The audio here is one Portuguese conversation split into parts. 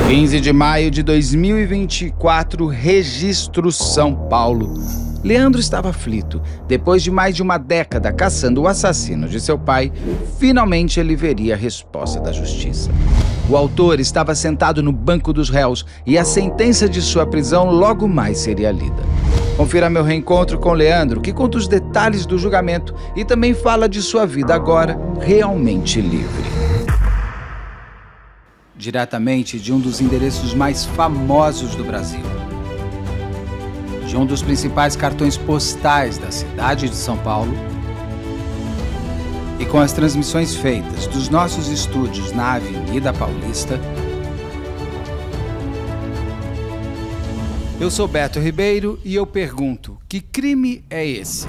15 de maio de 2024, Registro São Paulo. Leandro estava aflito. Depois de mais de uma década caçando o assassino de seu pai, finalmente ele veria a resposta da justiça. O autor estava sentado no banco dos réus e a sentença de sua prisão logo mais seria lida. Confira meu reencontro com Leandro, que conta os detalhes do julgamento e também fala de sua vida agora realmente livre. Diretamente de um dos endereços mais famosos do Brasil, de um dos principais cartões postais da cidade de São Paulo, e com as transmissões feitas dos nossos estúdios na Avenida Paulista, eu sou Beto Ribeiro e eu pergunto: que crime é esse?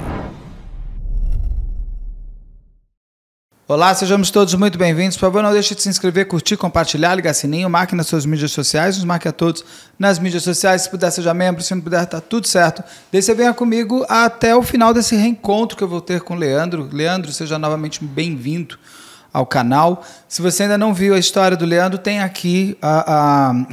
Olá, sejamos todos muito bem-vindos. Por favor, não deixe de se inscrever, curtir, compartilhar, ligar sininho, marque nas suas mídias sociais, nos marque a todos nas mídias sociais. Se puder, seja membro, se não puder, tá tudo certo. Daí você venha comigo até o final desse reencontro que eu vou ter com o Leandro. Leandro, seja novamente bem-vindo ao canal. Se você ainda não viu a história do Leandro, tem aqui,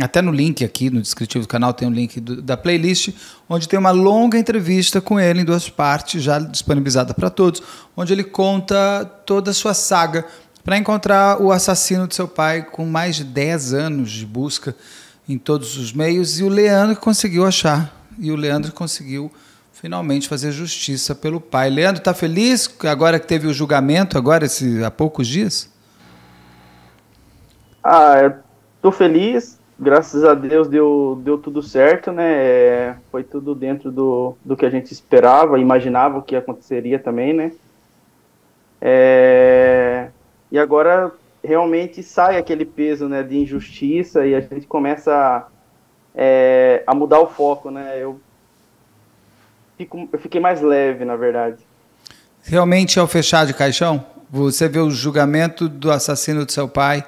até no link aqui, no descritivo do canal, tem um link da playlist, onde tem uma longa entrevista com ele em 2 partes, já disponibilizada para todos, onde ele conta toda a sua saga para encontrar o assassino de seu pai, com mais de 10 anos de busca em todos os meios, e o Leandro conseguiu achar, e o Leandro conseguiu finalmente fazer justiça pelo pai. Leandro, está feliz agora que teve o julgamento, há poucos dias? Eu tô feliz, graças a Deus deu tudo certo, né? Foi tudo dentro do que a gente esperava, imaginava o que aconteceria também, né? E agora realmente sai aquele peso, né, de injustiça e a gente começa a mudar o foco, né? Eu fiquei mais leve, na verdade. Realmente é o fechar de caixão? Você vê o julgamento do assassino de seu pai,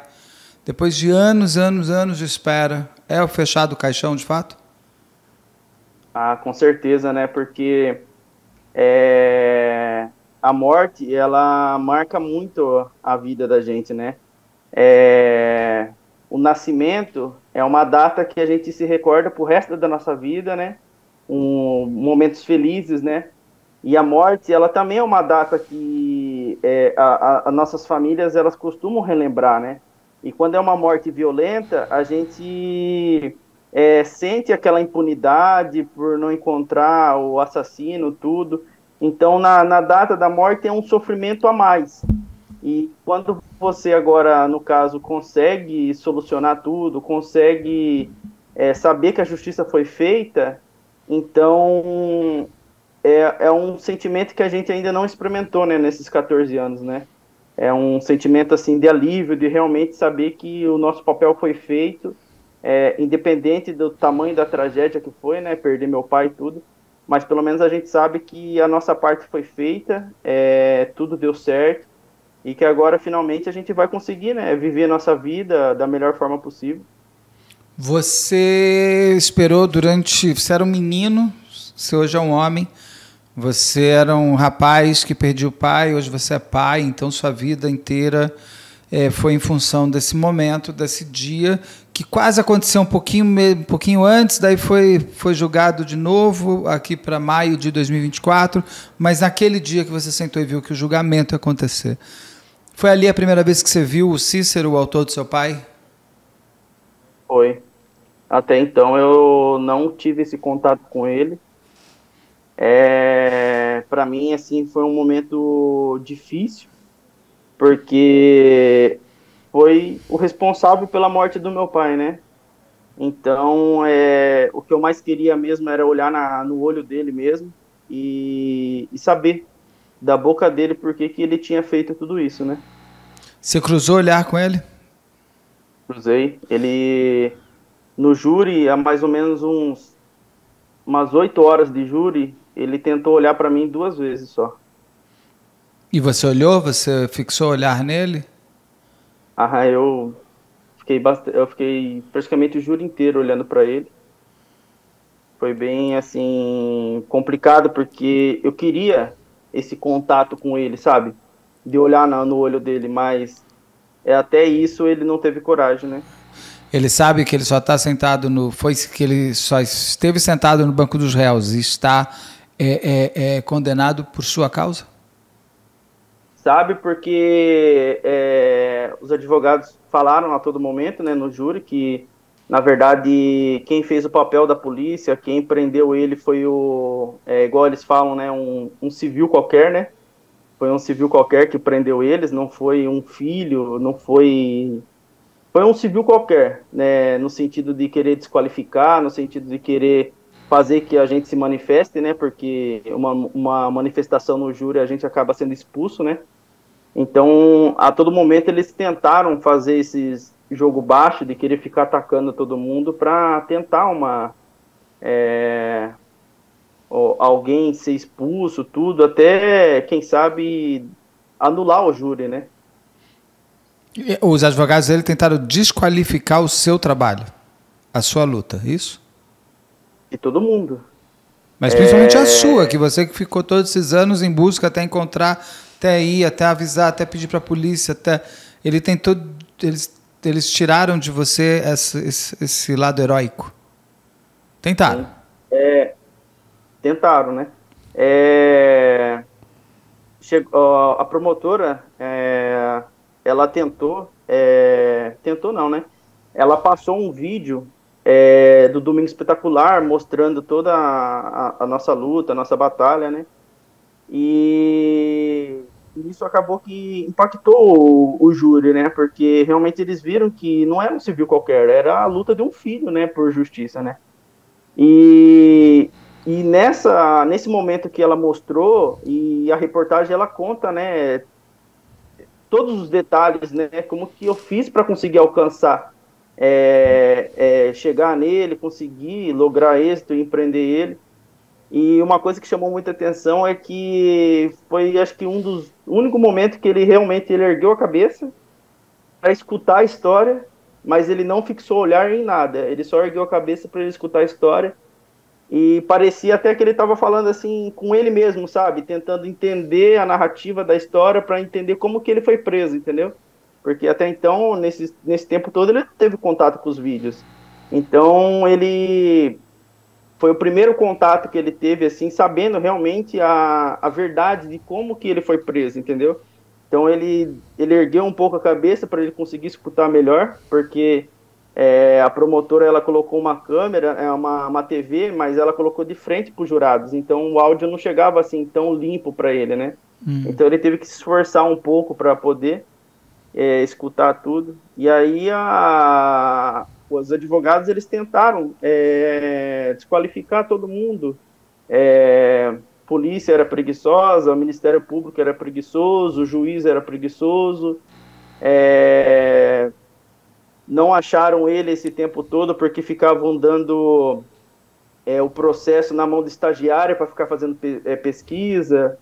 depois de anos de espera, é o fechar do caixão de fato? Com certeza, né? Porque a morte, ela marca muito a vida da gente, né? O nascimento é uma data que a gente se recorda pro resto da nossa vida, né? Momentos felizes, né? E a morte, ela também é uma data que as nossas famílias, elas costumam relembrar, né? E quando é uma morte violenta, a gente sente aquela impunidade por não encontrar o assassino, tudo. Então, na data da morte é um sofrimento a mais. E quando você agora, no caso, consegue solucionar tudo, consegue saber que a justiça foi feita, então é um sentimento que a gente ainda não experimentou, né, nesses 14 anos, né? É um sentimento assim de alívio, de realmente saber que o nosso papel foi feito, independente do tamanho da tragédia que foi, né, perder meu pai e tudo, mas pelo menos a gente sabe que a nossa parte foi feita, tudo deu certo, e que agora finalmente a gente vai conseguir, né, viver a nossa vida da melhor forma possível. Você esperou você era um menino, você hoje é um homem, você era um rapaz que perdeu o pai, hoje você é pai, então sua vida inteira foi em função desse momento, desse dia, que quase aconteceu um pouquinho antes, daí foi julgado de novo, aqui para maio de 2024, mas naquele dia que você sentou e viu que o julgamento ia acontecer. Foi ali a primeira vez que você viu o Cícero, o autor do seu pai? Foi. Até então eu não tive esse contato com ele. Para mim, assim, foi um momento difícil, porque foi o responsável pela morte do meu pai, né? Então, o que eu mais queria mesmo era olhar no olho dele mesmo e saber da boca dele por que ele tinha feito tudo isso, né? Você cruzou olhar com ele? Cruzei. Ele, no júri, há mais ou menos umas 8 horas de júri, ele tentou olhar para mim 2 vezes só. E você olhou? Você fixou o olhar nele? Eu fiquei praticamente o júri inteiro olhando para ele. Foi bem, assim, complicado, porque eu queria esse contato com ele, sabe? De olhar no olho dele, mas até isso ele não teve coragem, né? Ele sabe que ele só está sentado no... Foi que ele só esteve sentado no banco dos réus e está condenado por sua causa? Sabe, porque os advogados falaram a todo momento, né, no júri, que, na verdade, quem fez o papel da polícia, quem prendeu ele foi igual eles falam, né, um civil qualquer, né? Foi um civil qualquer que prendeu eles, não foi um filho, não foi... Foi um civil qualquer, né, no sentido de querer desqualificar, no sentido de querer fazer que a gente se manifeste, né, porque uma manifestação no júri a gente acaba sendo expulso, né. Então, a todo momento eles tentaram fazer esses jogo baixo de querer ficar atacando todo mundo para tentar alguém ser expulso, tudo, até, quem sabe, anular o júri, né. Os advogados dele tentaram desqualificar o seu trabalho, a sua luta, isso? E todo mundo. Mas principalmente a sua, que você que ficou todos esses anos em busca até encontrar, até ir, até avisar, até pedir para a polícia, até... Ele tentou... Eles tiraram de você esse lado heróico. Tentaram. Tentaram, né? A promotora, ela tentou não, né? Ela passou um vídeo do Domingo Espetacular, mostrando toda a nossa luta, a nossa batalha, né? E isso acabou que impactou o júri, né? Porque realmente eles viram que não era um civil qualquer, era a luta de um filho, né? Por justiça, né? E nesse momento que ela mostrou, e a reportagem ela conta, né? Todos os detalhes, né? Como que eu fiz para conseguir alcançar, chegar nele, conseguir lograr êxito e empreender ele. E uma coisa que chamou muita atenção é que foi, acho que, o único momento que ele realmente ergueu a cabeça para escutar a história, mas ele não fixou o olhar em nada. Ele só ergueu a cabeça para ele escutar a história. E parecia até que ele estava falando assim com ele mesmo, sabe? Tentando entender a narrativa da história para entender como que ele foi preso, entendeu? Porque até então, nesse tempo todo, ele não teve contato com os vídeos. Então, ele... Foi o primeiro contato que ele teve, assim, sabendo realmente a verdade de como que ele foi preso, entendeu? Então, ele ergueu um pouco a cabeça para ele conseguir escutar melhor, porque a promotora, ela colocou uma câmera, uma TV, mas ela colocou de frente para os jurados, então o áudio não chegava, assim, tão limpo para ele, né? Então, ele teve que se esforçar um pouco para poder escutar tudo. E aí, os advogados, eles tentaram desqualificar todo mundo. Polícia era preguiçosa, o Ministério Público era preguiçoso, o juiz era preguiçoso, não acharam ele esse tempo todo porque ficavam dando o processo na mão do estagiário para ficar fazendo pesquisa.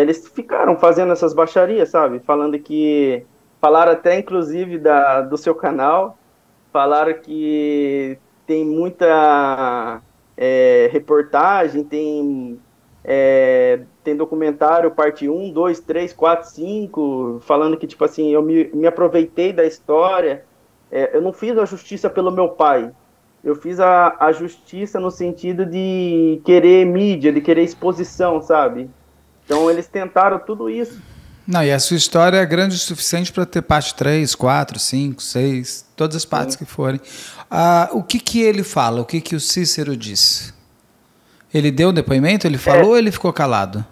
Eles ficaram fazendo essas baixarias, sabe? Falaram até, inclusive, do seu canal, falaram que tem muita reportagem, tem documentário, parte 1, 2, 3, 4, 5, falando que, tipo assim, eu me aproveitei da história, eu não fiz a justiça pelo meu pai, eu fiz a justiça no sentido de querer mídia, de querer exposição, sabe? Então, eles tentaram tudo isso. Não, e a sua história é grande o suficiente para ter parte 3, 4, 5, 6, todas as partes que forem. O que ele fala? O que o Cícero disse? Ele deu depoimento? Ele falou ou ele ficou calado?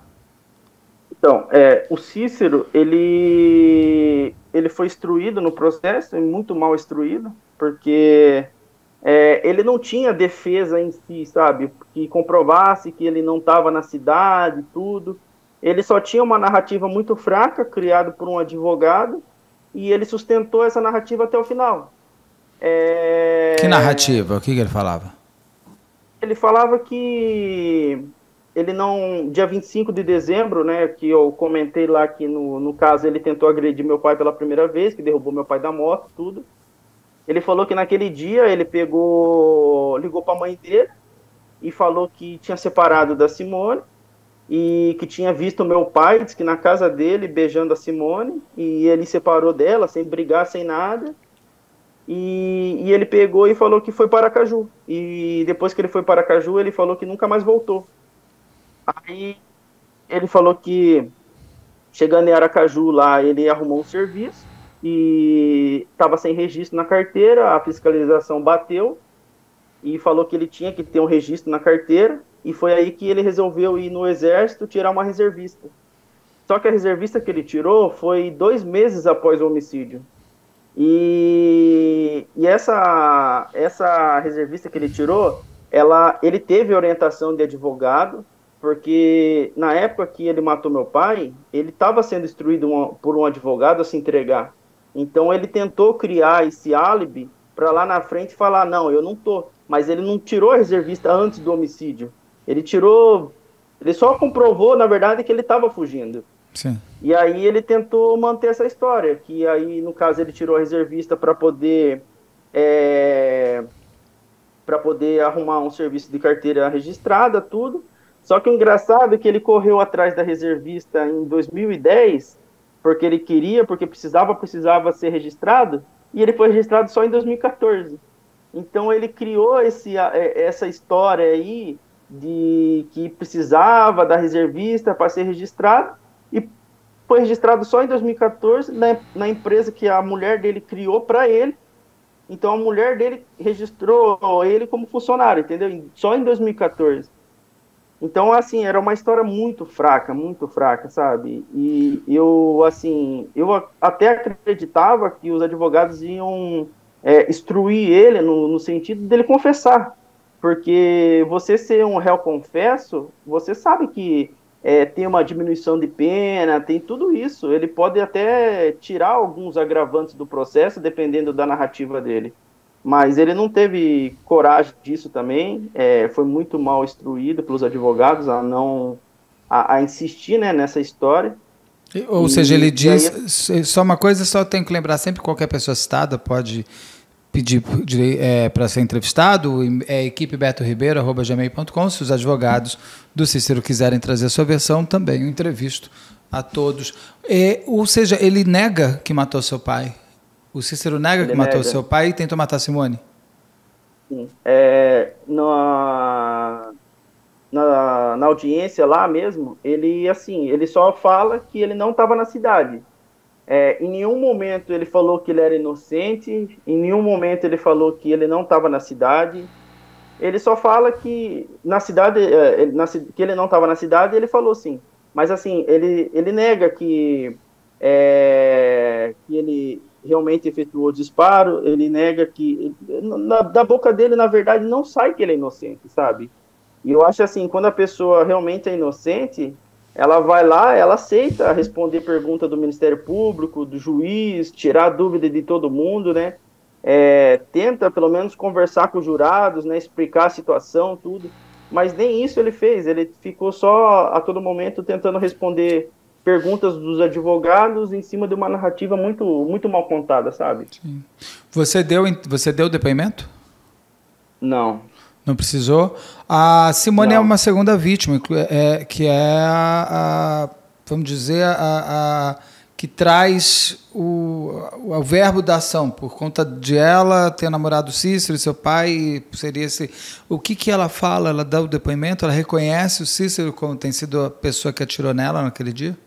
Então, o Cícero, ele foi instruído no processo, muito mal instruído, porque ele não tinha defesa em si, sabe? Que comprovasse que ele não estava na cidade, tudo. Ele só tinha uma narrativa muito fraca, criada por um advogado, e ele sustentou essa narrativa até o final. Que narrativa? O que ele falava? Ele falava que ele não... Dia 25 de dezembro, né, que eu comentei lá que, no caso, ele tentou agredir meu pai pela primeira vez, que derrubou meu pai da moto, tudo. Ele falou que naquele dia ele ligou para a mãe dele e falou que tinha separado da Simone, e que tinha visto meu pai, disse que na casa dele, beijando a Simone, e ele separou dela, sem brigar, sem nada, e ele pegou e falou que foi para Aracaju. E depois que ele foi para Aracaju, ele falou que nunca mais voltou. Aí ele falou que, chegando em Aracaju lá, ele arrumou um serviço e estava sem registro na carteira, a fiscalização bateu e falou que ele tinha que ter um registro na carteira, e foi aí que ele resolveu ir no Exército tirar uma reservista. Só que a reservista que ele tirou foi 2 meses após o homicídio. E essa reservista que ele tirou, ele teve orientação de advogado, porque na época que ele matou meu pai, ele estava sendo instruído por um advogado a se entregar. Então ele tentou criar esse álibi para lá na frente falar, não, eu não tô. Mas ele não tirou a reservista antes do homicídio. Ele só comprovou, na verdade, que ele estava fugindo. Sim. E aí ele tentou manter essa história, que aí, no caso, ele tirou a reservista para poder arrumar um serviço de carteira registrada, tudo. Só que o engraçado é que ele correu atrás da reservista em 2010, porque ele queria, porque precisava ser registrado, e ele foi registrado só em 2014. Então ele criou essa história aí de que precisava da reservista para ser registrado, e foi registrado só em 2014 na empresa que a mulher dele criou para ele. Então a mulher dele registrou ele como funcionário, entendeu? Só em 2014. Então, assim, era uma história muito fraca, sabe? E eu, assim, eu até acreditava que os advogados iam instruir ele no sentido dele confessar. Porque você ser um réu confesso, você sabe que tem uma diminuição de pena, tem tudo isso. Ele pode até tirar alguns agravantes do processo, dependendo da narrativa dele. Mas ele não teve coragem disso também, foi muito mal instruído pelos advogados a insistir, né, nessa história. Ou seja, ele diz, só uma coisa, só tenho que lembrar sempre, qualquer pessoa citada pode pedir para ser entrevistado, equipebetoribeiro@gmail.com. Se os advogados do Cícero quiserem trazer a sua versão, também eu entrevisto a todos. Ou seja, ele nega que matou seu pai. O Cícero nega que matou seu pai e tentou matar Simone? Sim. Na audiência lá mesmo, ele só fala que ele não estava na cidade. Em nenhum momento ele falou que ele era inocente, em nenhum momento ele falou que ele não estava na cidade. Ele só fala que na cidade, que ele não estava na cidade, ele falou sim. Mas assim, ele nega que ele realmente efetuou o disparo, ele nega que... Da boca dele, na verdade, não sai que ele é inocente, sabe? E eu acho assim, quando a pessoa realmente é inocente, ela vai lá, ela aceita responder pergunta do Ministério Público, do juiz, tirar dúvida de todo mundo, né? Tenta, pelo menos, conversar com os jurados, né? Explicar a situação, tudo. Mas nem isso ele fez, ele ficou só, a todo momento, tentando responder perguntas dos advogados em cima de uma narrativa muito, muito mal contada, sabe? Sim. Você deu depoimento? Não. Não precisou? A Simone Não. é uma segunda vítima, que é vamos dizer, que traz o verbo da ação, por conta de ela ter namorado Cícero e seu pai, seria esse... O que ela fala? Ela dá o depoimento? Ela reconhece o Cícero como tem sido a pessoa que atirou nela naquele dia?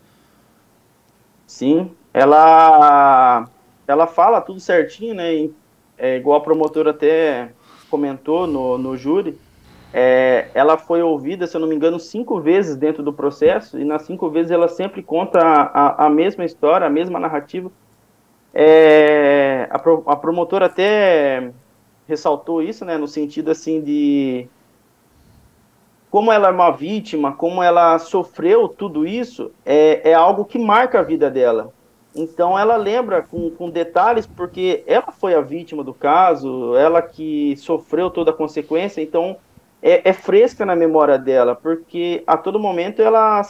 Sim, ela fala tudo certinho, né? Igual a promotora até comentou no júri. Ela foi ouvida, se eu não me engano, 5 vezes dentro do processo, e nas 5 vezes ela sempre conta a mesma história, a mesma narrativa. A promotora até ressaltou isso, né? No sentido assim de como ela é uma vítima, como ela sofreu tudo isso, é algo que marca a vida dela. Então ela lembra com detalhes, porque ela foi a vítima do caso, ela que sofreu toda a consequência, então é fresca na memória dela, porque a todo momento ela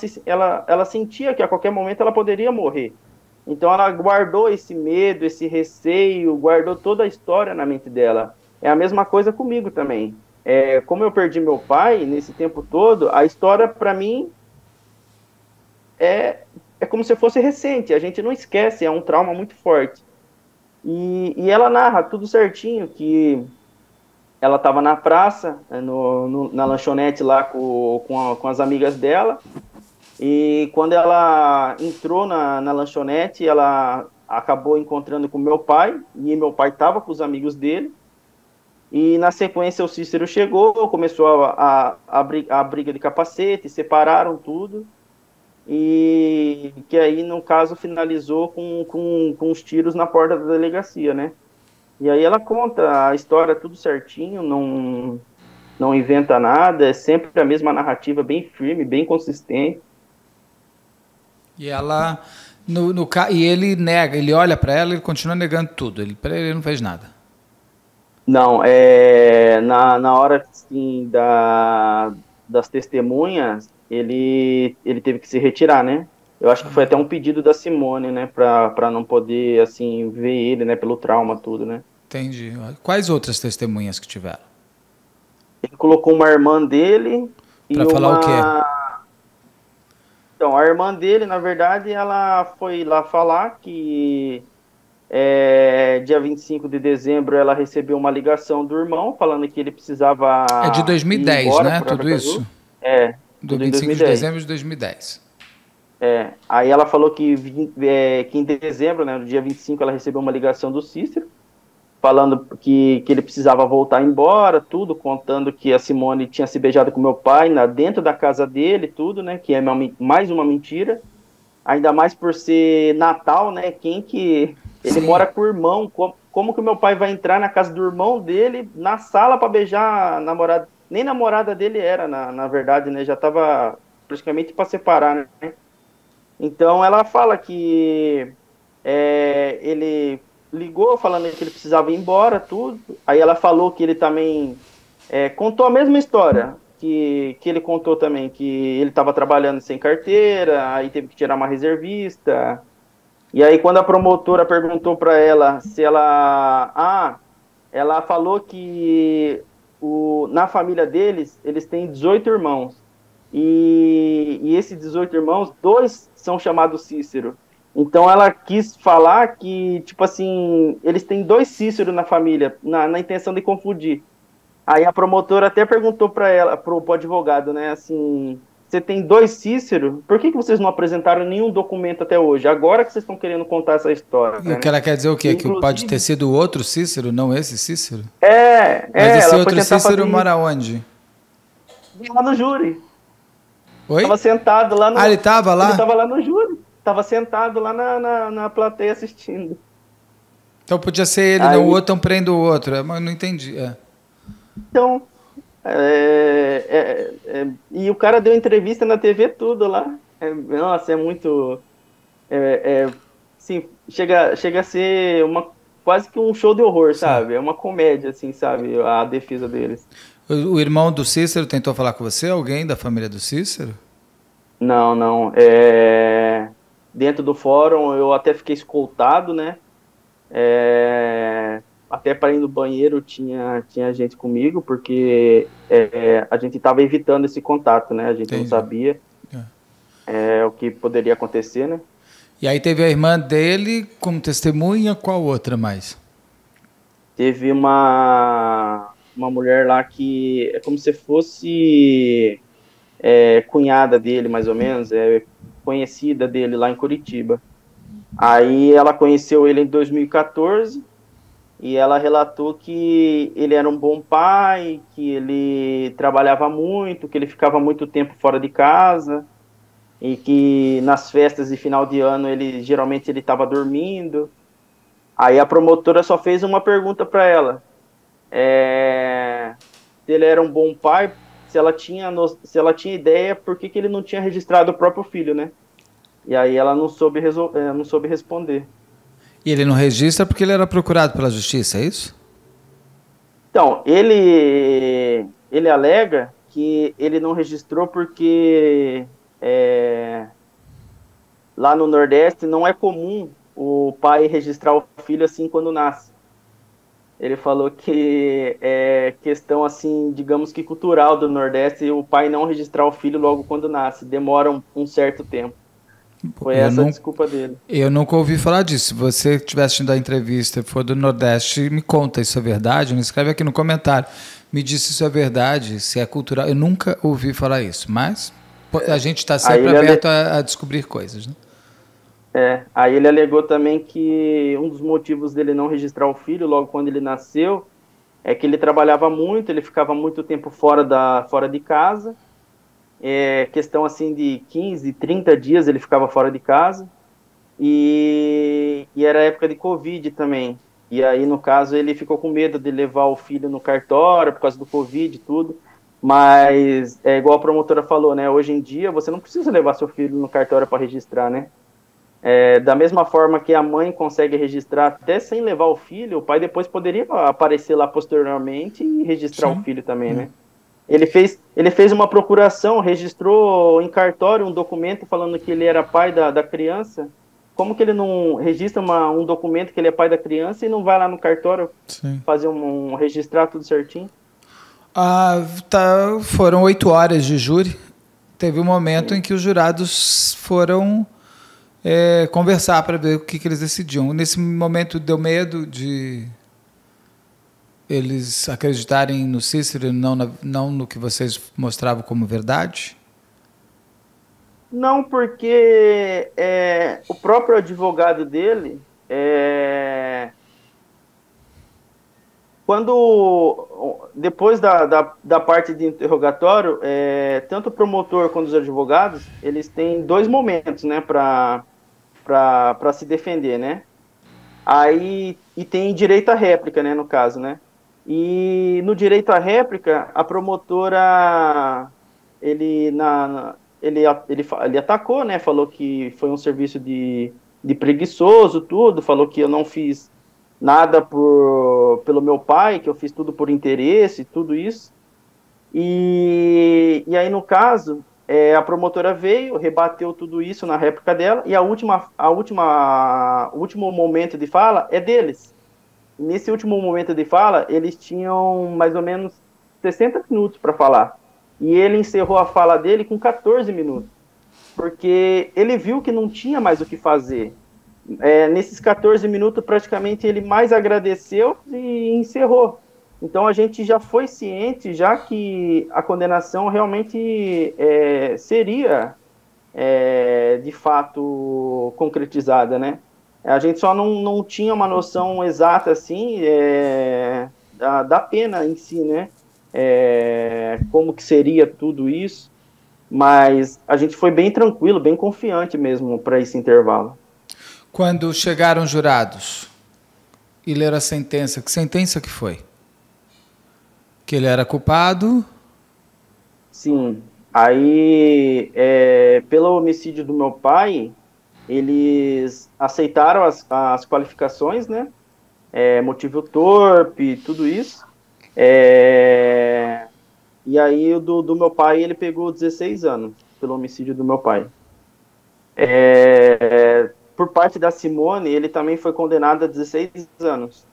sentia que a qualquer momento ela poderia morrer. Então ela guardou esse medo, esse receio, guardou toda a história na mente dela. É a mesma coisa comigo também. Como eu perdi meu pai nesse tempo todo, a história para mim é como se fosse recente, a gente não esquece, é um trauma muito forte. E ela narra tudo certinho, que ela estava na praça, na lanchonete lá com as amigas dela, e quando ela entrou na lanchonete, ela acabou encontrando com meu pai, e meu pai estava com os amigos dele, e na sequência o Cícero chegou, começou a briga de capacete, separaram tudo, e que aí, no caso, finalizou com os tiros na porta da delegacia, né? E aí ela conta a história tudo certinho, não inventa nada, é sempre a mesma narrativa, bem firme, bem consistente. E ela. E ele nega, ele olha para ela e ele continua negando tudo. Para ele não fez nada. Não, na hora assim, das testemunhas, ele teve que se retirar, né? Eu acho que foi até um pedido da Simone, né, para não poder, assim, ver ele, né, pelo trauma, tudo, né? Entendi. Quais outras testemunhas que tiveram? Ele colocou uma irmã dele e Para falar o quê? Então, a irmã dele, na verdade, ela foi lá falar que dia 25 de dezembro ela recebeu uma ligação do irmão falando que ele precisava É de ir 2010, embora né? para Tudo Aracaju. isso? Do Tudo em 25 de 2010. dezembro de 2010. Aí ela falou que em dezembro, né, no dia 25, ela recebeu uma ligação do Cícero falando que ele precisava voltar embora, tudo, contando que a Simone tinha se beijado com meu pai dentro da casa dele, tudo, né, que é mais uma mentira, ainda mais por ser Natal, né, ele Sim. mora com o irmão, como que o meu pai vai entrar na casa do irmão dele, na sala para beijar a namorada, nem namorada dele era, na verdade, né, já estava praticamente para separar, né. Então ela fala que ele ligou falando que ele precisava ir embora, tudo. Aí ela falou que ele também contou a mesma história que ele contou também, que ele estava trabalhando sem carteira, aí teve que tirar uma reservista. E aí quando a promotora perguntou para ela se ela falou que na família deles, eles têm 18 irmãos. E esses 18 irmãos, dois são chamados Cícero. Então ela quis falar que, tipo assim, eles têm dois Cícero na família, na intenção de confundir. Aí a promotora até perguntou para ela, pro advogado, né, assim, você tem dois Cícero, por que vocês não apresentaram nenhum documento até hoje? Agora que vocês estão querendo contar essa história, E o que né? ela quer dizer o quê? Que pode ter Inclusive, sido outro Cícero, não esse Cícero? Mas esse ela foi outro tentar Cícero fazer mora onde? isso lá no júri. Oi? Tava sentado lá no. Ah, ele estava Ele lá? tava lá no júri. Tava sentado lá na plateia assistindo. Então podia ser ele, não o Aí, outro, então prende o outro. Mas não entendi. então. E o cara deu entrevista na TV, tudo lá. Nossa, é muito. Assim, chega a ser quase que um show de horror, Sim. sabe? É uma comédia, assim, sabe? A defesa deles. O irmão do Cícero tentou falar com você? Alguém da família do Cícero? Não, não. Dentro do fórum eu até fiquei escoltado, né? Até para ir no banheiro tinha gente comigo, porque a gente estava evitando esse contato, né? A gente não Entendi. sabia o que poderia acontecer, né? E aí teve a irmã dele como testemunha, qual outra mais? Teve uma mulher lá que é como se fosse cunhada dele, mais ou menos, conhecida dele lá em Curitiba. Aí ela conheceu ele em 2014 e ela relatou que ele era um bom pai, que ele trabalhava muito, que ele ficava muito tempo fora de casa e que nas festas de final de ano geralmente ele estava dormindo. Aí a promotora só fez uma pergunta para ela, se ele era um bom pai, se ela tinha ideia por que ele não tinha registrado o próprio filho, né? E aí ela não soube responder. E ele não registra porque ele era procurado pela justiça, é isso? Então, ele alega que ele não registrou porque lá no Nordeste não é comum o pai registrar o filho assim quando nasce. Ele falou que é questão, assim, digamos que cultural do Nordeste, o pai não registrar o filho logo quando nasce, demora um certo tempo. Foi Eu essa a não, desculpa dele. eu nunca ouvi falar disso. Se você estiver assistindo a entrevista e for do Nordeste, me conta, isso é verdade? Me escreve aqui no comentário. Me diz se isso é verdade, se é cultural. Eu nunca ouvi falar isso, mas a gente está Aí sempre aberto a descobrir coisas, né? aí ele alegou também que um dos motivos dele não registrar o filho logo quando ele nasceu é que ele trabalhava muito, ele ficava muito tempo fora de casa, questão assim de 15, 30 dias ele ficava fora de casa, e era época de Covid também. E aí, no caso, ele ficou com medo de levar o filho no cartório por causa do Covid e tudo. Mas é igual a promotora falou, né? Hoje em dia você não precisa levar seu filho no cartório para registrar, né? Da mesma forma que a mãe consegue registrar até sem levar o filho, o pai depois poderia aparecer lá posteriormente e registrar o Sim. filho também, né? Ele fez uma procuração, registrou em cartório um documento falando que ele era pai da criança. Como que ele não registra um documento que ele é pai da criança e não vai lá no cartório Sim. fazer registrar tudo certinho? Foram 8 horas de júri. Teve um momento Sim. em que os jurados foram conversar para ver o que eles decidiam. Nesse momento deu medo de eles acreditarem no Cícero e não no que vocês mostravam como verdade? Não, porque o próprio advogado dele, depois da parte de interrogatório, tanto o promotor quanto os advogados, eles têm dois momentos, né, para se defender, né? Aí, e tem direito à réplica, né, no caso, né? E no direito à réplica, a promotora, ele atacou, né? Falou que foi um serviço de preguiçoso, tudo. Falou que eu não fiz nada pelo meu pai, que eu fiz tudo por interesse, tudo isso. E aí, no caso, a promotora veio, rebateu tudo isso na réplica dela, e o último momento de fala é deles. Nesse último momento de fala, eles tinham mais ou menos 60 minutos para falar. E ele encerrou a fala dele com 14 minutos, porque ele viu que não tinha mais o que fazer. Nesses 14 minutos, praticamente, ele mais agradeceu e encerrou. Então, a gente já foi ciente, já que a condenação realmente seria, de fato, concretizada, né? A gente só não tinha uma noção exata, assim, da pena em si, né? Como que seria tudo isso, mas a gente foi bem tranquilo, bem confiante mesmo para esse intervalo. Quando chegaram os jurados e leram a sentença, que sentença que foi? Que ele era culpado? Sim. Aí, pelo homicídio do meu pai, eles aceitaram as qualificações, né? Motivo torpe, tudo isso. E aí, o do meu pai, ele pegou 16 anos pelo homicídio do meu pai. Por parte da Simone, ele também foi condenado a 16 anos.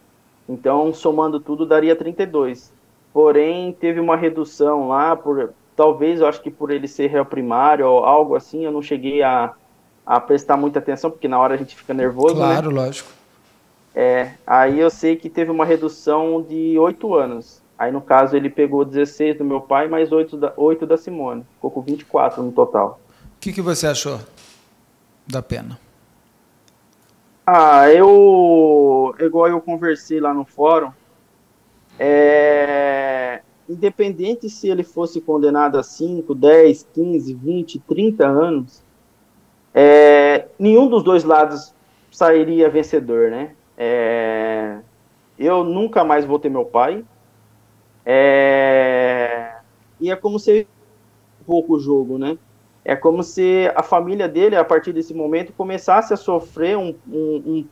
Então, somando tudo, daria 32. Porém, teve uma redução lá, talvez, eu acho que por ele ser réu primário ou algo assim, eu não cheguei a prestar muita atenção, porque na hora a gente fica nervoso, Claro, né? lógico. Aí eu sei que teve uma redução de 8 anos. Aí, no caso, ele pegou 16 do meu pai, mais 8 da Simone. Ficou com 24 no total. O que você achou da pena? Igual eu conversei lá no fórum, independente se ele fosse condenado a 5, 10, 15, 20, 30 anos, nenhum dos dois lados sairia vencedor, né? Eu nunca mais vou ter meu pai, e é como se um pouco o jogo, né? É como se a família dele, a partir desse momento, começasse a sofrer,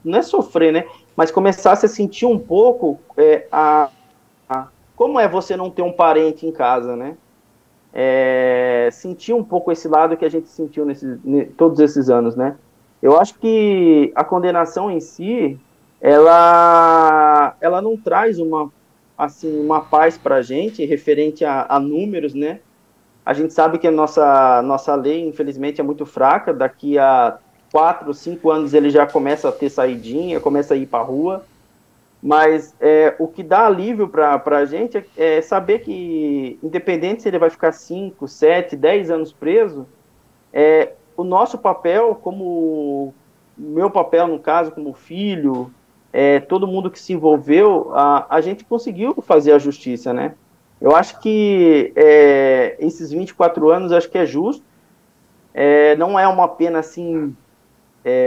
não é sofrer, né? Mas começasse a sentir um pouco como é você não ter um parente em casa, né? Sentir um pouco esse lado que a gente sentiu todos esses anos, né? Eu acho que a condenação em si, ela não traz uma paz para a gente, referente a números, né? A gente sabe que a nossa lei, infelizmente, é muito fraca. Daqui a 4, 5 anos ele já começa a ter saidinha, começa a ir para a rua. Mas o que dá alívio para a gente é saber que, independente se ele vai ficar 5, 7, 10 anos preso, o nosso papel, como meu papel, no caso, como filho, todo mundo que se envolveu, a gente conseguiu fazer a justiça, né? Eu acho que esses 24 anos, acho que é justo. Não é uma pena, assim,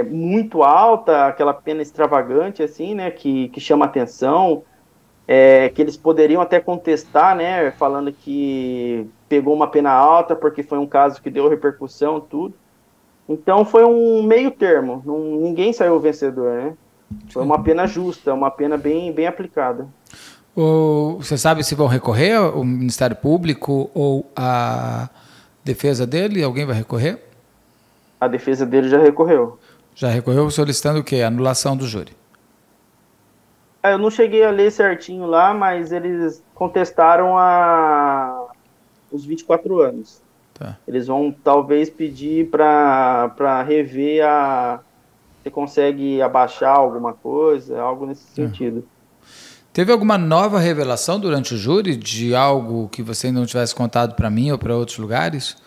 muito alta, aquela pena extravagante, assim, né, que chama atenção, que eles poderiam até contestar, né, falando que pegou uma pena alta porque foi um caso que deu repercussão, tudo. Então foi um meio termo, ninguém saiu vencedor, né? Foi uma pena justa, uma pena bem, bem aplicada. Você sabe se vão recorrer o Ministério Público ou a defesa dele? Alguém vai recorrer? A defesa dele já recorreu. Já recorreu solicitando o quê? Anulação do júri. Eu não cheguei a ler certinho lá, mas eles contestaram os 24 anos. Tá. Eles vão talvez pedir para rever você consegue abaixar alguma coisa, algo nesse sentido. Teve alguma nova revelação durante o júri de algo que você ainda não tivesse contado para mim ou para outros lugares?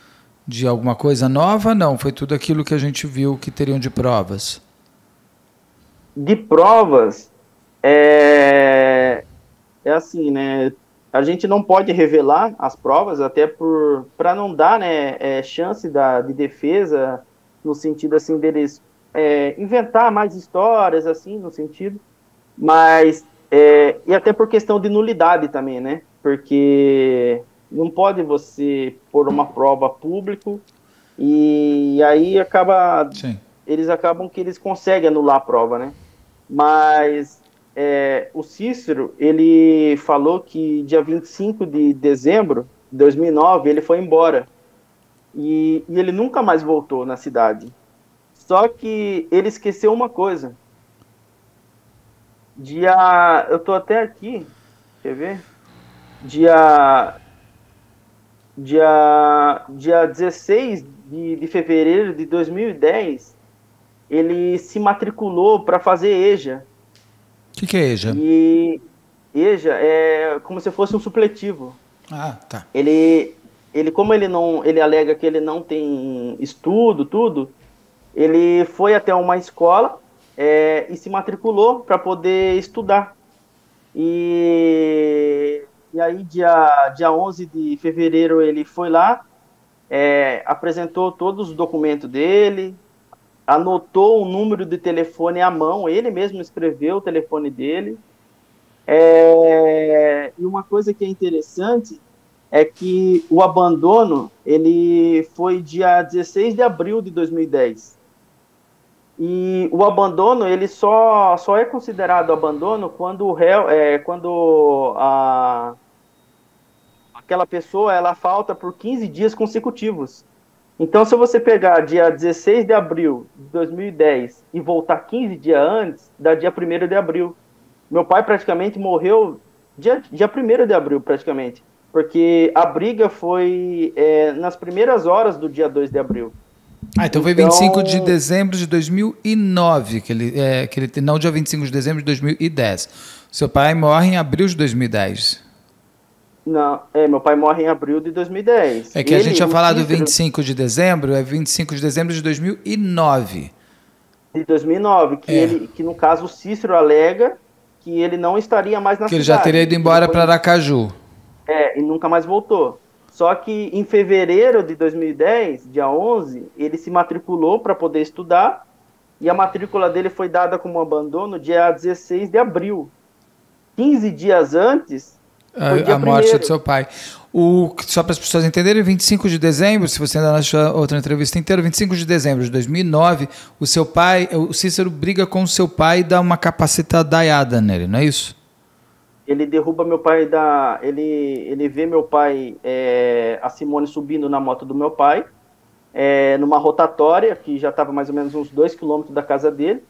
De alguma coisa nova? Não, foi tudo aquilo que a gente viu que teriam de provas. De provas, é assim, né? A gente não pode revelar as provas, até para não dar, né, chance de defesa, no sentido assim deles inventar mais histórias, assim, no sentido, mas e até por questão de nulidade também, né? Porque não pode você pôr uma prova a público e aí Sim. eles acabam que eles conseguem anular a prova, né? Mas o Cícero, ele falou que dia 25 de dezembro de 2009 ele foi embora e ele nunca mais voltou na cidade. Só que ele esqueceu uma coisa. Eu tô até aqui, quer ver? Dia 16 de fevereiro de 2010, ele se matriculou para fazer EJA. O que é EJA? E EJA é como se fosse um supletivo. Ah, tá. Como ele alega que ele não tem estudo, tudo, ele foi até uma escola e se matriculou para poder estudar. E aí, dia 11 de fevereiro, ele foi lá, apresentou todos os documentos dele, anotou o número de telefone à mão, ele mesmo escreveu o telefone dele. E uma coisa que é interessante é que o abandono, ele foi dia 16 de abril de 2010. E o abandono, ele só é considerado abandono quando o réu, quando aquela pessoa, ela falta por 15 dias consecutivos. Então, se você pegar dia 16 de abril de 2010 e voltar 15 dias antes, dá dia 1º de abril. Meu pai praticamente morreu dia 1º de abril, praticamente, porque a briga foi nas primeiras horas do dia 2 de abril. Então foi 25 de dezembro de 2009, que ele não dia 25 de dezembro de 2010. Seu pai morre em abril de 2010. Não, meu pai morre em abril de 2010. É que a gente ia falar do 25 de dezembro, é 25 de dezembro de 2009. De 2009, que no caso o Cícero alega que ele não estaria mais na cidade. Que ele já teria ido embora para Aracaju. E nunca mais voltou. Só que em fevereiro de 2010, dia 11, ele se matriculou para poder estudar e a matrícula dele foi dada como abandono dia 16 de abril. 15 dias antes, foi dia a morte 1º. do seu pai. Só para as pessoas entenderem, 25 de dezembro, se você ainda não achou outra entrevista inteira, 25 de dezembro de 2009, o Cícero briga com o seu pai e dá uma capacitada nele, não é isso? Ele derruba meu pai ele vê meu pai, a Simone subindo na moto do meu pai, numa rotatória que já estava mais ou menos uns 2 quilômetros da casa dele.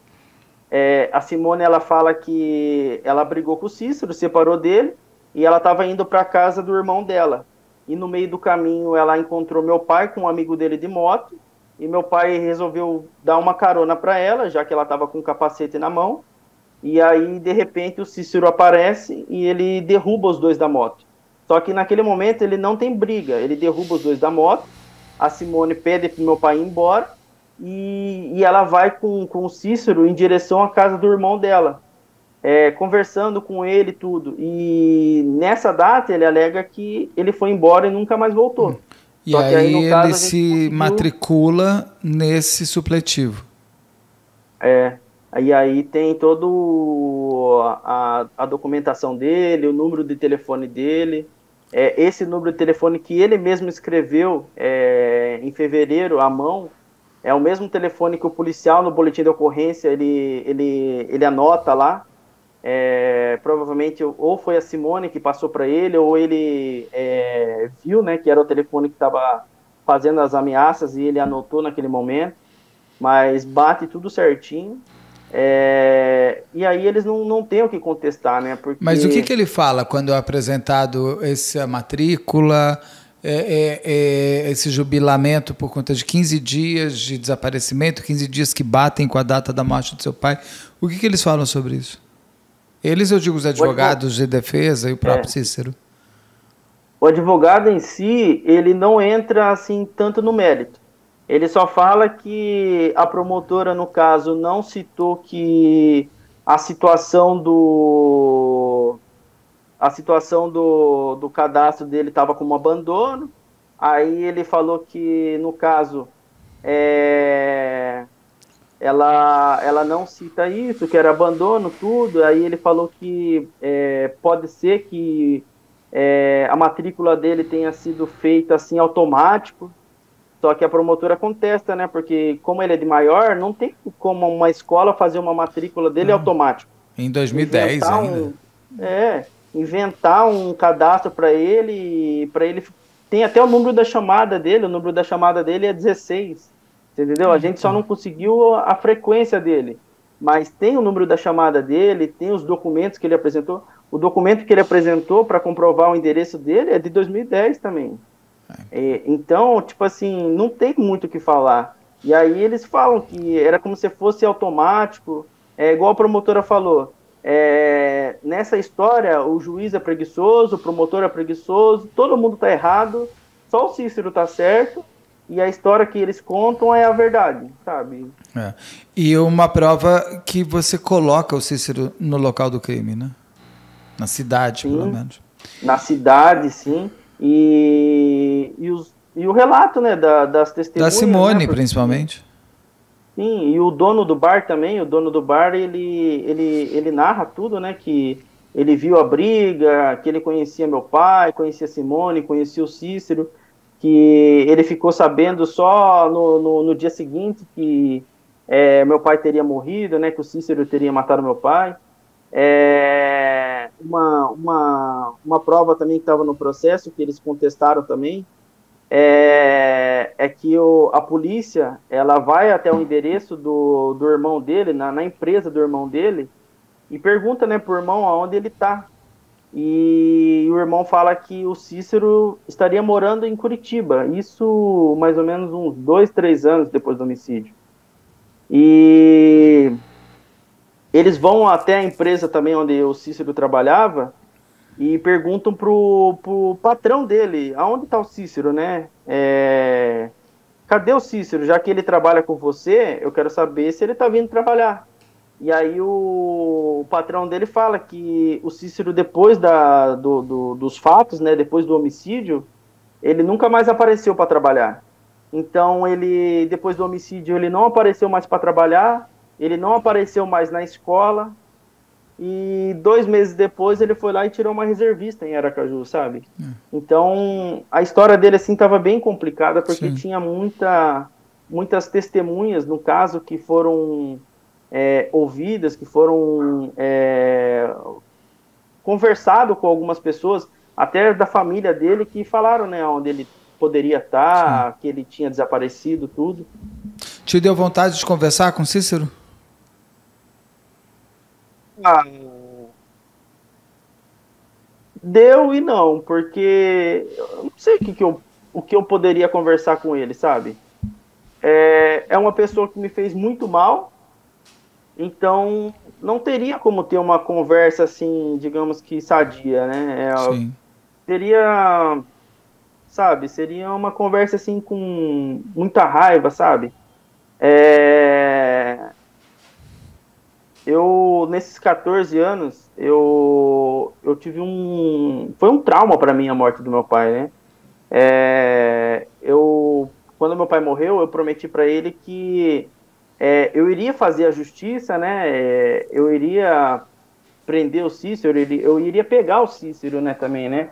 A Simone, ela fala que ela brigou com o Cícero, separou dele e ela estava indo para a casa do irmão dela. e no meio do caminho ela encontrou meu pai com um amigo dele de moto, e meu pai resolveu dar uma carona para ela, já que ela estava com o capacete na mão, e aí, de repente, o Cícero aparece e ele derruba os dois da moto. Só que naquele momento ele não tem briga, ele derruba os dois da moto, a Simone pede para meu pai ir embora, e ela vai com o Cícero em direção à casa do irmão dela, conversando com ele e tudo. E nessa data ele alega que ele foi embora e nunca mais voltou. E Só que aí, no aí caso, ele a gente se conseguiu... matricula nesse supletivo. E aí tem todo a documentação dele, o número de telefone dele, esse número de telefone que ele mesmo escreveu em fevereiro à mão, é o mesmo telefone que o policial no boletim de ocorrência ele anota lá. Provavelmente ou foi a Simone que passou para ele, ou ele viu, né, que era o telefone que estava fazendo as ameaças e ele anotou naquele momento, mas bate tudo certinho. E aí eles não têm o que contestar, né? Porque... Mas o que ele fala quando é apresentado essa matrícula, esse jubilamento por conta de 15 dias de desaparecimento, 15 dias que batem com a data da morte do seu pai? O que eles falam sobre isso? Eles, eu digo, os advogados de defesa e o próprio Cícero. O advogado em si, ele não entra assim tanto no mérito. Ele só fala que a promotora, no caso, não citou que a situação do cadastro dele estava como abandono. Aí ele falou que, no caso, ela não cita isso, que era abandono, tudo. Aí ele falou que pode ser que a matrícula dele tenha sido feita assim automático. Só que a promotora contesta, né? Porque como ele é de maior, não tem como uma escola fazer uma matrícula dele automático. Em 2010 ainda. Inventar um cadastro para ele tem até o número da chamada dele, o número da chamada dele é 16, entendeu? A gente só não conseguiu a frequência dele, mas tem o número da chamada dele, tem os documentos que ele apresentou. O documento que ele apresentou para comprovar o endereço dele é de 2010 também. Então, tipo assim, não tem muito o que falar. E aí eles falam que era como se fosse automático, igual a promotora falou. Nessa história, o juiz é preguiçoso, o promotor é preguiçoso, todo mundo está errado, só o Cícero está certo, e a história que eles contam é a verdade, sabe? E uma prova que você coloca o Cícero no local do crime, né? Na cidade, sim, pelo menos. Na cidade, sim. E o relato, né, das testemunhas. Da Simone, né, principalmente. Sim, e o dono do bar também, ele narra tudo, né, que ele viu a briga, que ele conhecia meu pai, conhecia a Simone, conhecia o Cícero, que ele ficou sabendo só no dia seguinte que meu pai teria morrido, né, que o Cícero teria matado meu pai. Uma prova também que estava no processo, que eles contestaram também, que a polícia ela vai até o endereço do irmão dele, na empresa do irmão dele, e pergunta, né, pro irmão aonde ele está. E o irmão fala que o Cícero estaria morando em Curitiba, isso mais ou menos uns 2, 3 anos depois do homicídio. E eles vão até a empresa também onde o Cícero trabalhava e perguntam pro patrão dele, aonde está o Cícero, né? Cadê o Cícero? Já que ele trabalha com você, eu quero saber se ele está vindo trabalhar. E aí o patrão dele fala que o Cícero, depois dos fatos, né, depois do homicídio, ele nunca mais apareceu para trabalhar. Então, depois do homicídio, ele não apareceu mais para trabalhar, ele não apareceu mais na escola, e 2 meses depois ele foi lá e tirou uma reservista em Aracaju, sabe? Então, a história dele, assim, estava bem complicada, porque tinha muitas testemunhas, no caso, que foram ouvidas, que foram conversado com algumas pessoas, até da família dele, que falaram, né, onde ele poderia estar, que ele tinha desaparecido, tudo. Te deu vontade de conversar com Cícero? Deu e não, porque eu não sei o que eu poderia conversar com ele, sabe? É uma pessoa que me fez muito mal, então não teria como ter uma conversa assim, digamos que sadia, né? Sim. Seria, sabe, seria uma conversa assim com muita raiva, sabe? É, nesses 14 anos, eu tive foi um trauma para mim a morte do meu pai, né? Quando meu pai morreu, eu prometi para ele que eu iria fazer a justiça, né? Eu iria prender o Cícero, eu iria pegar o Cícero, né, também, né?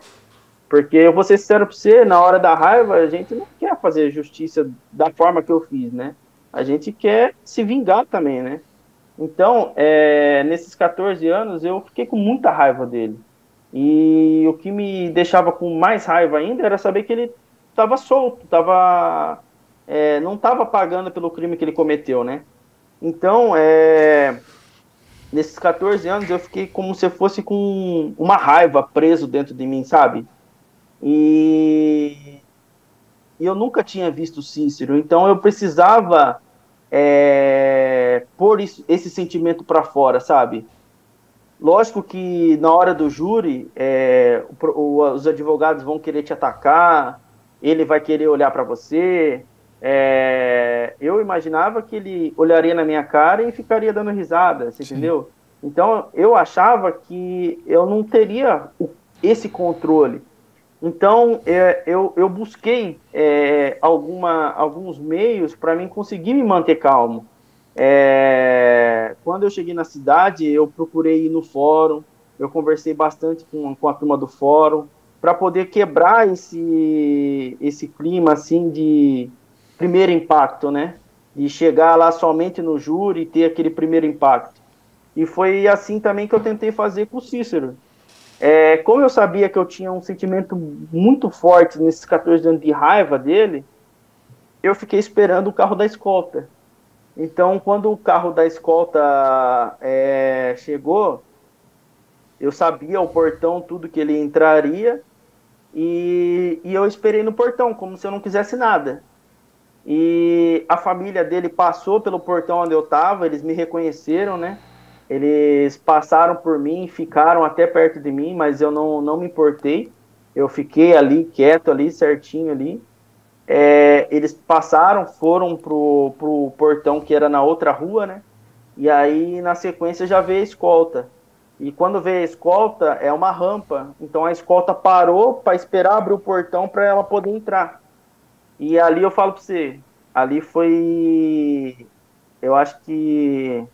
Porque eu vou ser sincero para você, na hora da raiva, a gente não quer fazer justiça da forma que eu fiz, né? A gente quer se vingar também, né? Então, nesses 14 anos, eu fiquei com muita raiva dele. E o que me deixava com mais raiva ainda era saber que ele estava solto, não estava pagando pelo crime que ele cometeu, né? Então, nesses 14 anos, eu fiquei como se fosse com uma raiva preso dentro de mim, sabe? E, e eu nunca tinha visto Cícero, então eu precisava pôr esse sentimento para fora, sabe? Lógico que na hora do júri, os advogados vão querer te atacar, ele vai querer olhar para você. Eu imaginava que ele olharia na minha cara e ficaria dando risada, você Sim. entendeu? Então eu achava que eu não teria esse controle. Então eu busquei alguns meios para mim conseguir me manter calmo. Quando eu cheguei na cidade, eu procurei ir no fórum, eu conversei bastante com a turma do fórum, para poder quebrar esse clima assim de primeiro impacto, né? De chegar lá somente no júri e ter aquele primeiro impacto. E foi assim também que eu tentei fazer com o Cícero. Como eu sabia que eu tinha um sentimento muito forte nesses 14 anos de raiva dele, eu fiquei esperando o carro da escolta. Então, quando o carro da escolta chegou, eu sabia o portão, tudo que ele entraria, e eu esperei no portão, como se eu não quisesse nada. E a família dele passou pelo portão onde eu estava, eles me reconheceram, né? Eles passaram por mim, ficaram até perto de mim, mas eu não me importei. Eu fiquei ali, quieto ali, certinho ali. Eles passaram, foram pro portão que era na outra rua, né? E aí, na sequência, já veio a escolta. E quando veio a escolta, é uma rampa. Então a escolta parou para esperar abrir o portão para ela poder entrar. E ali eu falo para você, ali foi. Eu acho que.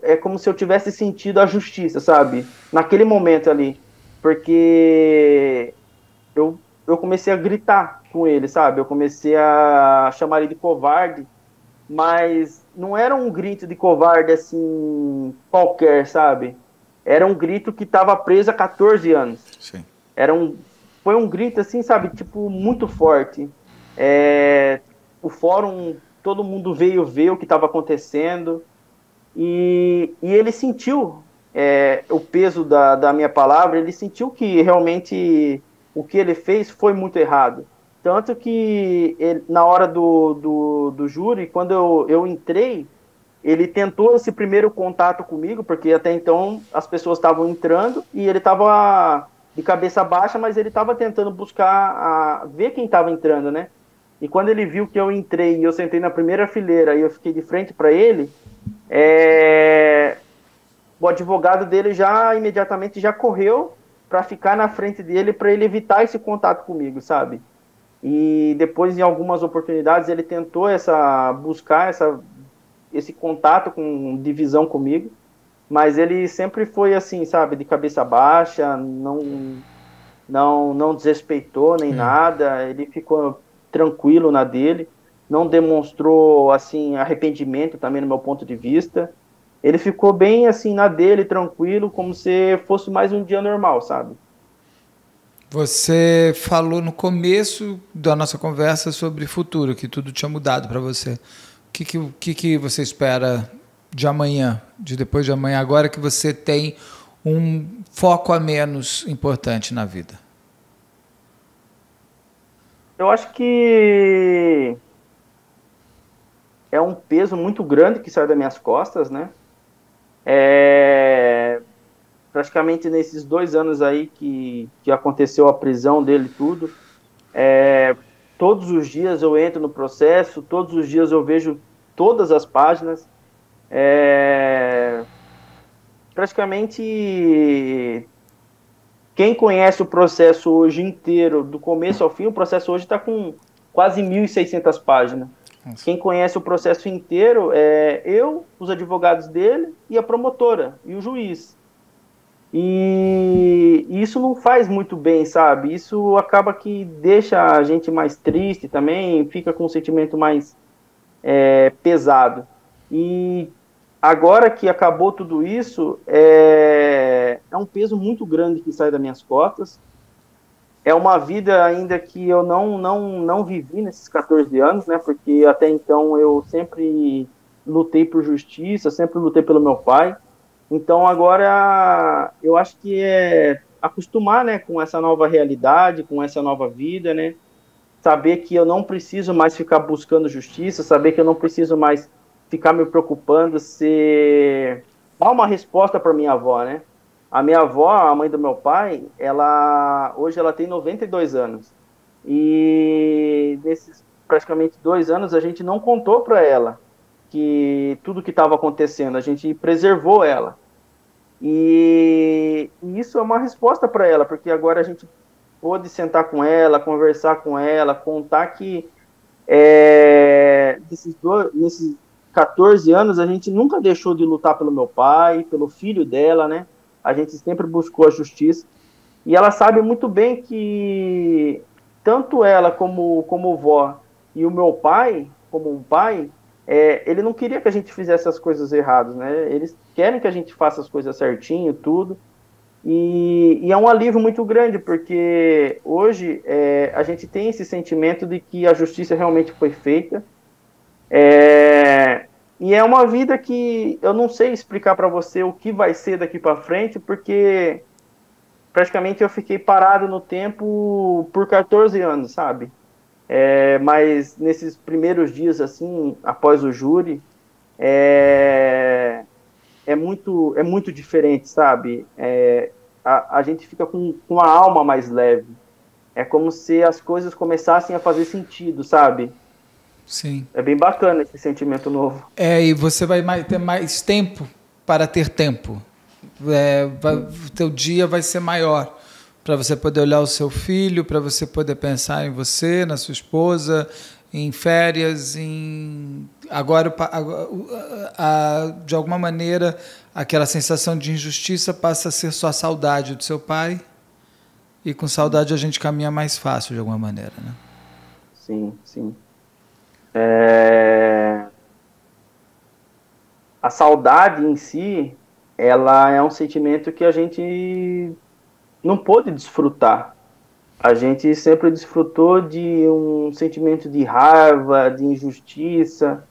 É como se eu tivesse sentido a justiça, sabe? Naquele momento ali. Porque eu comecei a gritar com ele, sabe? Eu comecei a chamar ele de covarde, mas não era um grito de covarde assim qualquer, sabe? Era um grito que estava preso há 14 anos. Sim. Era um, foi um grito assim, sabe? Tipo, muito forte. O fórum, todo mundo veio ver o que estava acontecendo e ele sentiu o peso da minha palavra, ele sentiu que realmente o que ele fez foi muito errado. Tanto que na hora do júri, quando eu entrei, ele tentou esse primeiro contato comigo, porque até então as pessoas estavam entrando e ele estava de cabeça baixa, mas ele estava tentando buscar ver quem estava entrando, né? E quando ele viu que eu entrei e eu sentei na primeira fileira e eu fiquei de frente para ele, o advogado dele já imediatamente já correu para ficar na frente dele para ele evitar esse contato comigo, sabe? E depois, em algumas oportunidades, ele tentou buscar esse contato com divisão comigo, mas ele sempre foi assim, sabe, de cabeça baixa, não desrespeitou nem Sim. nada, ele ficou tranquilo na dele, não demonstrou assim arrependimento também no meu ponto de vista. Ele ficou bem assim na dele, tranquilo, como se fosse mais um dia normal, sabe? Você falou no começo da nossa conversa sobre futuro, que tudo tinha mudado para você. O que você espera de amanhã, de depois de amanhã, agora que você tem um foco a menos importante na vida? Eu acho que é um peso muito grande que sai das minhas costas, né? Praticamente nesses 2 anos aí que aconteceu a prisão dele e tudo, todos os dias eu entro no processo, todos os dias eu vejo todas as páginas. Praticamente, quem conhece o processo hoje inteiro, do começo ao fim, o processo hoje está com quase 1.600 páginas. Nossa. Quem conhece o processo inteiro é eu, os advogados dele e a promotora e o juiz. E isso não faz muito bem, sabe? Isso acaba que deixa a gente mais triste também, fica com um sentimento mais pesado. E agora que acabou tudo isso, é um peso muito grande que sai das minhas costas. É uma vida ainda que eu não vivi nesses 14 anos, né? Porque até então eu sempre lutei por justiça, sempre lutei pelo meu pai. Então agora eu acho que é acostumar, né, com essa nova realidade, com essa nova vida, né? Saber que eu não preciso mais ficar buscando justiça, saber que eu não preciso mais ficar me preocupando se dar uma resposta para minha avó, né? A minha avó, a mãe do meu pai, hoje ela tem 92 anos. E nesses praticamente 2 anos a gente não contou para ela que tudo que estava acontecendo, a gente preservou ela. E isso é uma resposta para ela, porque agora a gente pôde sentar com ela, conversar com ela, contar que nesses 14 anos a gente nunca deixou de lutar pelo meu pai, pelo filho dela, né? A gente sempre buscou a justiça. E ela sabe muito bem que tanto ela como vó e o meu pai, como um pai, ele não queria que a gente fizesse as coisas erradas, né? Eles querem que a gente faça as coisas certinho, tudo. E é um alívio muito grande, porque hoje a gente tem esse sentimento de que a justiça realmente foi feita. E é uma vida que eu não sei explicar para você o que vai ser daqui para frente, porque praticamente eu fiquei parado no tempo por 14 anos, sabe? Mas nesses primeiros dias, assim, após o júri, é muito diferente, sabe? A gente fica com a alma mais leve. É como se as coisas começassem a fazer sentido, sabe? Sim. É bem bacana esse sentimento novo. E você vai ter mais tempo para ter tempo. O teu dia vai ser maior para você poder olhar o seu filho, para você poder pensar em você, na sua esposa, em férias, agora de alguma maneira aquela sensação de injustiça passa a ser só saudade do seu pai, e com saudade a gente caminha mais fácil de alguma maneira, né? Sim, sim. A saudade em si, ela é um sentimento que a gente não pôde desfrutar. A gente sempre desfrutou de um sentimento de raiva, de injustiça,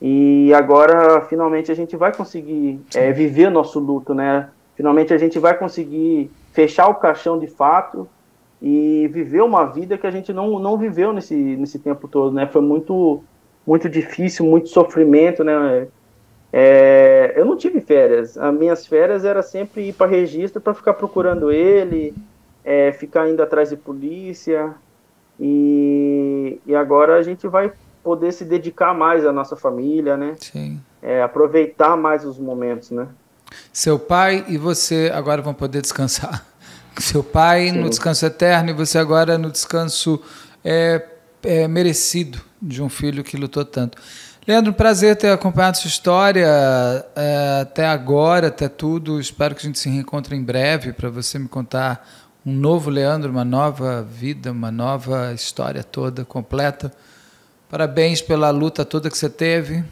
e agora finalmente a gente vai conseguir viver nosso luto, né? Finalmente a gente vai conseguir fechar o caixão de fato e viver uma vida que a gente não viveu nesse tempo todo, né? Foi muito, muito difícil, muito sofrimento, né? Eu não tive férias. As minhas férias era sempre ir para registro para ficar procurando ele, ficar indo atrás de polícia, e agora a gente vai poder se dedicar mais à nossa família, né? Sim. Aproveitar mais os momentos, né? Seu pai e você agora vão poder descansar. Seu pai no descanso eterno e você agora no descanso merecido de um filho que lutou tanto. Leandro, prazer ter acompanhado sua história até agora, até tudo. Espero que a gente se reencontre em breve para você me contar um novo Leandro, uma nova vida, uma nova história toda, completa. Parabéns pela luta toda que você teve.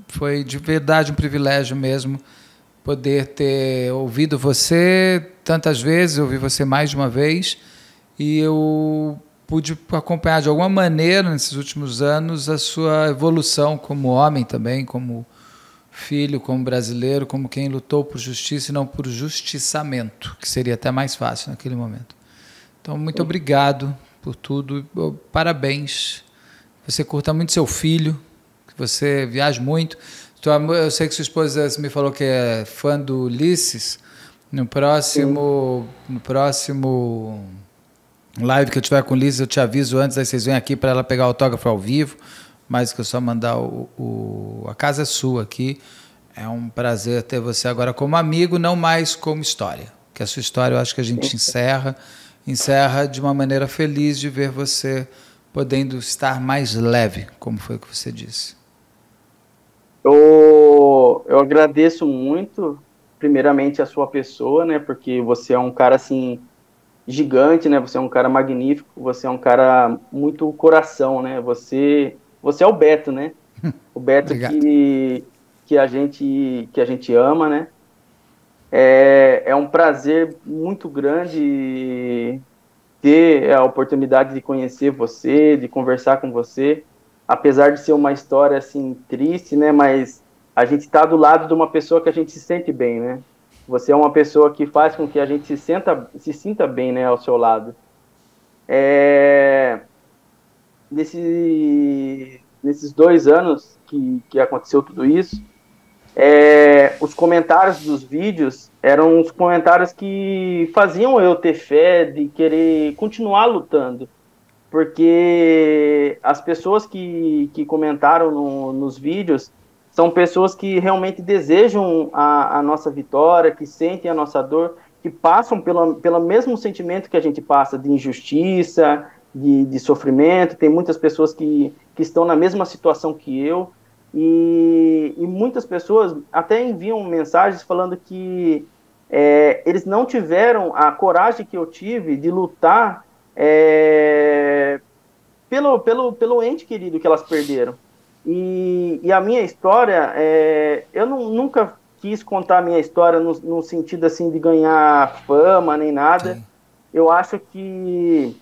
Foi de verdade um privilégio mesmo poder ter ouvido você tantas vezes, ouvir você mais de uma vez, e eu pude acompanhar de alguma maneira nesses últimos anos a sua evolução como homem também, como filho, como brasileiro, como quem lutou por justiça e não por justiçamento, que seria até mais fácil naquele momento. Então, muito obrigado por tudo. Parabéns. Você curta muito seu filho, que você viaja muito. Eu sei que sua esposa me falou que é fã do Ulisses. No próximo live que eu tiver com o Ulisses, eu te aviso antes, aí vocês vêm aqui para ela pegar autógrafo ao vivo, mais que eu só mandar a casa é sua aqui. É um prazer ter você agora como amigo, não mais como história. Que a sua história eu acho que a gente encerra de uma maneira feliz de ver você podendo estar mais leve, como foi o que você disse. Eu agradeço muito, primeiramente, a sua pessoa, né? Porque você é um cara, assim, gigante, né? Você é um cara magnífico, você é um cara muito coração, né? Você é o Beto, né? O Beto que a gente ama, né? É um prazer muito grande ter a oportunidade de conhecer você, de conversar com você, apesar de ser uma história assim triste, né? Mas a gente está do lado de uma pessoa que a gente se sente bem, né? Você é uma pessoa que faz com que a gente se sinta bem, né, ao seu lado. Nesses 2 anos que aconteceu tudo isso, os comentários dos vídeos eram os comentários que faziam eu ter fé de querer continuar lutando, porque as pessoas que comentaram nos vídeos são pessoas que realmente desejam a nossa vitória, que sentem a nossa dor, que passam pelo mesmo sentimento que a gente passa de injustiça, de sofrimento. Tem muitas pessoas que estão na mesma situação que eu, e muitas pessoas até enviam mensagens falando que eles não tiveram a coragem que eu tive de lutar pelo ente querido que elas perderam. E a minha história, eu nunca quis contar a minha história no sentido assim de ganhar fama nem nada. Sim. Eu acho que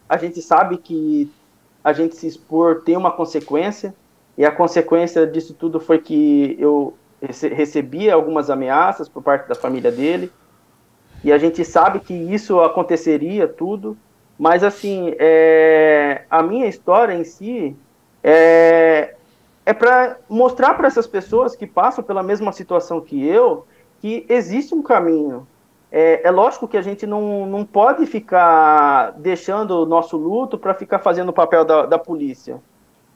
a gente sabe que a gente se expor tem uma consequência, e a consequência disso tudo foi que eu recebi algumas ameaças por parte da família dele, e a gente sabe que isso aconteceria tudo, mas assim, a minha história em si é para mostrar para essas pessoas que passam pela mesma situação que eu, que existe um caminho. É lógico que a gente não pode ficar deixando o nosso luto para ficar fazendo o papel da polícia,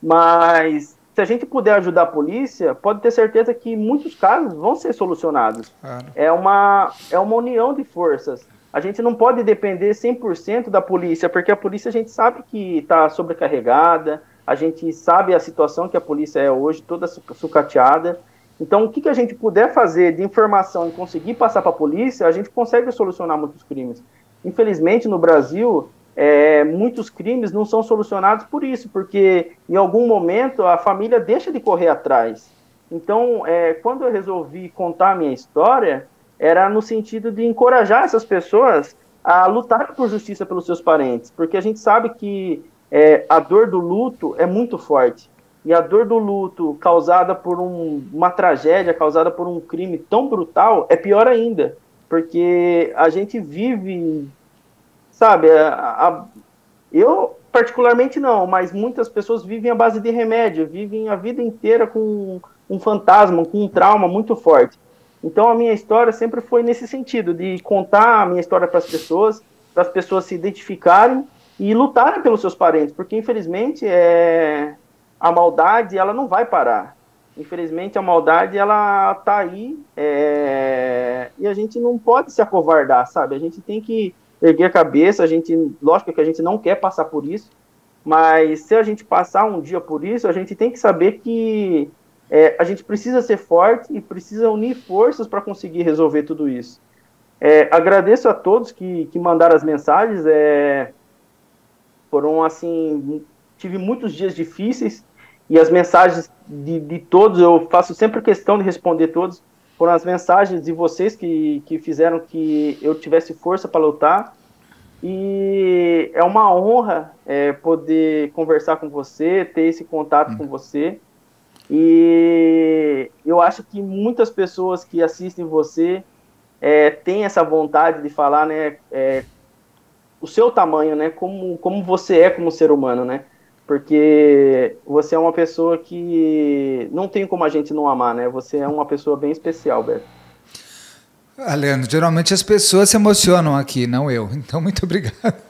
mas se a gente puder ajudar a polícia, pode ter certeza que muitos casos vão ser solucionados. Claro. É uma união de forças. A gente não pode depender 100% da polícia, porque a polícia a gente sabe que está sobrecarregada, a gente sabe a situação que a polícia é hoje, toda sucateada. Então, o que a gente puder fazer de informação e conseguir passar para a polícia, a gente consegue solucionar muitos crimes. Infelizmente, no Brasil, muitos crimes não são solucionados por isso, porque em algum momento a família deixa de correr atrás. Então, quando eu resolvi contar a minha história, era no sentido de encorajar essas pessoas a lutar por justiça pelos seus parentes, porque a gente sabe que a dor do luto é muito forte. E a dor do luto causada por uma tragédia, causada por um crime tão brutal, é pior ainda. Porque a gente vive, sabe, eu particularmente não, mas muitas pessoas vivem à base de remédio, vivem a vida inteira com um fantasma, com um trauma muito forte. Então a minha história sempre foi nesse sentido, de contar a minha história para as pessoas se identificarem e lutarem pelos seus parentes, porque infelizmente a maldade, ela não vai parar. Infelizmente, a maldade, ela tá aí, e a gente não pode se acovardar, sabe? A gente tem que erguer a cabeça, lógico que a gente não quer passar por isso, mas se a gente passar um dia por isso, a gente tem que saber que a gente precisa ser forte e precisa unir forças para conseguir resolver tudo isso. Agradeço a todos que mandaram as mensagens, foram, assim, tive muitos dias difíceis, e as mensagens de todos, eu faço sempre questão de responder todos, foram as mensagens de vocês que fizeram que eu tivesse força para lutar, e é uma honra poder conversar com você, ter esse contato com você, E eu acho que muitas pessoas que assistem você têm essa vontade de falar, né, o seu tamanho, né, como você é como ser humano, né? Porque você é uma pessoa que não tem como a gente não amar, né? Você é uma pessoa bem especial, Beto. Leandro, geralmente as pessoas se emocionam aqui, não eu. Então, muito obrigado.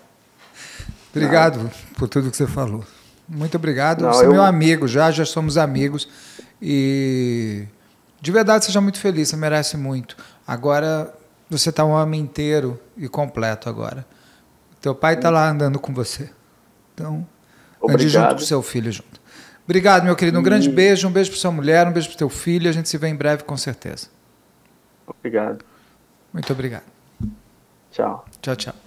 Obrigado por tudo que você falou. Muito obrigado. Você é meu amigo, já somos amigos. E de verdade, seja muito feliz, você merece muito. Agora, você está um homem inteiro e completo agora. Teu pai está lá andando com você. Então, ande junto com seu filho junto. Obrigado, meu querido. Um grande beijo, um beijo para sua mulher, um beijo para o teu filho. A gente se vê em breve, com certeza. Obrigado. Muito obrigado. Tchau. Tchau, tchau.